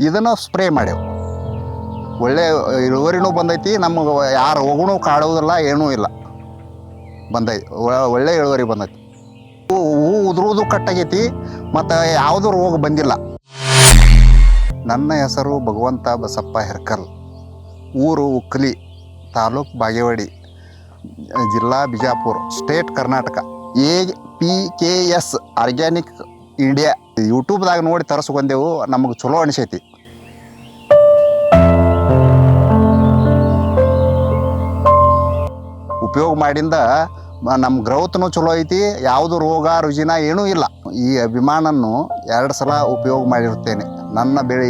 ಇದನ್ನು ಸ್ಪ್ರೇ ಮಾಡ್ಯಾವ. ಒಳ್ಳೆ ಇಳುವರಿನೂ ಬಂದೈತಿ, ನಮಗೆ ಯಾರು ಹೋಗುಣೂ ಕಾಡುವುದಿಲ್ಲ, ಏನೂ ಇಲ್ಲ, ಬಂದೈತಿ, ಒಳ್ಳೆ ಇಳುವರಿ ಬಂದೈತಿ. ಹೂ ಉದುರುವುದು ಕಟ್ಟಾಗೈತಿ ಮತ್ತು ಯಾವುದೂ ರೋಗ ಬಂದಿಲ್ಲ. ನನ್ನ ಹೆಸರು ಭಗವಂತ ಬಸಪ್ಪ ಹೆರ್ಕಲ್, ಊರು ಉಕ್ಕಲಿ, ತಾಲೂಕು ಬಾಗೇವಾಡಿ, ಜಿಲ್ಲಾ Bijapur, state Karnataka. APKS organic India ಯೂಟ್ಯೂಬ್ದಾಗ ನೋಡಿ ತರಿಸ್ಕೊಂಡೆವು, ನಮಗೆ ಚಲೋ ಅನಿಸೈತಿ. ಉಪಯೋಗ ಮಾಡಿಂದ ನಮ್ಮ ಗ್ರೌತ್ನೂ ಚಲೋ ಐತಿ, ಯಾವುದು ರೋಗ ರುಜಿನ ಏನೂ ಇಲ್ಲ. ಈ ಅಭಿಮಾನನ್ನು 2 ಸಲ ಉಪಯೋಗ ಮಾಡಿರುತ್ತೇನೆ. ನನ್ನ ಬೆಳೆ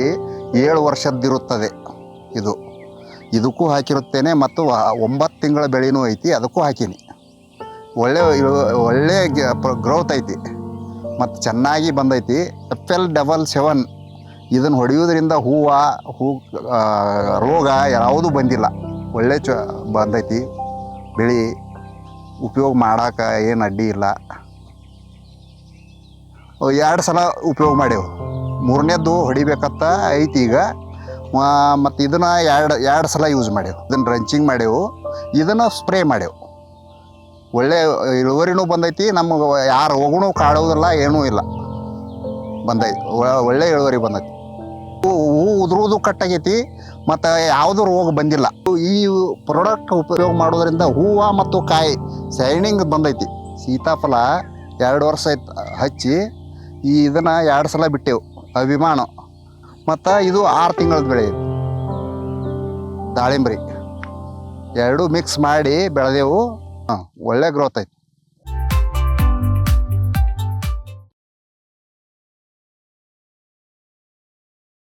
7 ವರ್ಷದ್ದಿರುತ್ತದೆ. ಇದಕ್ಕೂ ಹಾಕಿರುತ್ತೇನೆ ಮತ್ತು 9 ತಿಂಗಳ ಬೆಳೆನೂ ಐತಿ, ಅದಕ್ಕೂ ಹಾಕೀನಿ. ಒಳ್ಳೆ ಗ್ರೋತ್ ಐತಿ ಮತ್ತು ಚೆನ್ನಾಗಿ ಬಂದೈತಿ. FL77 ಇದನ್ನು ಹೊಡೆಯೋದ್ರಿಂದ ಹೂ ರೋಗ ಯಾವುದೂ ಬಂದಿಲ್ಲ, ಒಳ್ಳೆ ಬಂದೈತಿ ಬೆಳೆ. ಉಪಯೋಗ ಮಾಡೋಕೆ ಏನು ಅಡ್ಡಿ ಇಲ್ಲ. 2 ಸಲ ಉಪಯೋಗ ಮಾಡೇವು, 3ನೇದ್ದು ಹೊಡಿಬೇಕಂತ ಐತಿ ಈಗ. ಮತ್ತು ಇದನ್ನು 2 ಸಲ ಯೂಸ್ ಮಾಡೇವು. ಇದನ್ನು ರಂಚಿಂಗ್ ಮಾಡೇವು, ಇದನ್ನು ಸ್ಪ್ರೇ ಮಾಡೇವು. ಒಳ್ಳೆ ಇಳುವರಿನೂ ಬಂದೈತಿ, ನಮಗೆ ಯಾರು ಹೋಗುಣೂ ಕಾಡುವುದಿಲ್ಲ, ಏನೂ ಇಲ್ಲ, ಬಂದೈತಿ, ಒಳ್ಳೆ ಇಳುವರಿ ಬಂದೈತಿ. ಹೂ ಉದುರುವುದು ಕಟ್ಟಾಗೈತಿ ಮತ್ತು ಯಾವುದೂ ರೋಗ ಬಂದಿಲ್ಲ. ಈ ಪ್ರಾಡಕ್ಟ್ ಉಪಯೋಗ ಮಾಡೋದ್ರಿಂದ ಹೂವು ಮತ್ತು ಕಾಯಿ ಶೈನಿಂಗ್ ಬಂದೈತಿ. ಸೀತಾಫಲ 2 ವರ್ಷ ಹಚ್ಚಿ ಇದನ್ನು 2 ಸಲ ಬಿಟ್ಟೆವು, ಅಭಿಮಾನ. ಮತ್ತು ಇದು 6 ತಿಂಗಳದ ಬೆಳೆ ಐತಿ. ದಾಳಿಂಬ್ರಿ 2 ಮಿಕ್ಸ್ ಮಾಡಿ ಬೆಳೆದೆವು. ಒಳ್ಳೆ ಗ್ರೋತ್ ಐತಿ.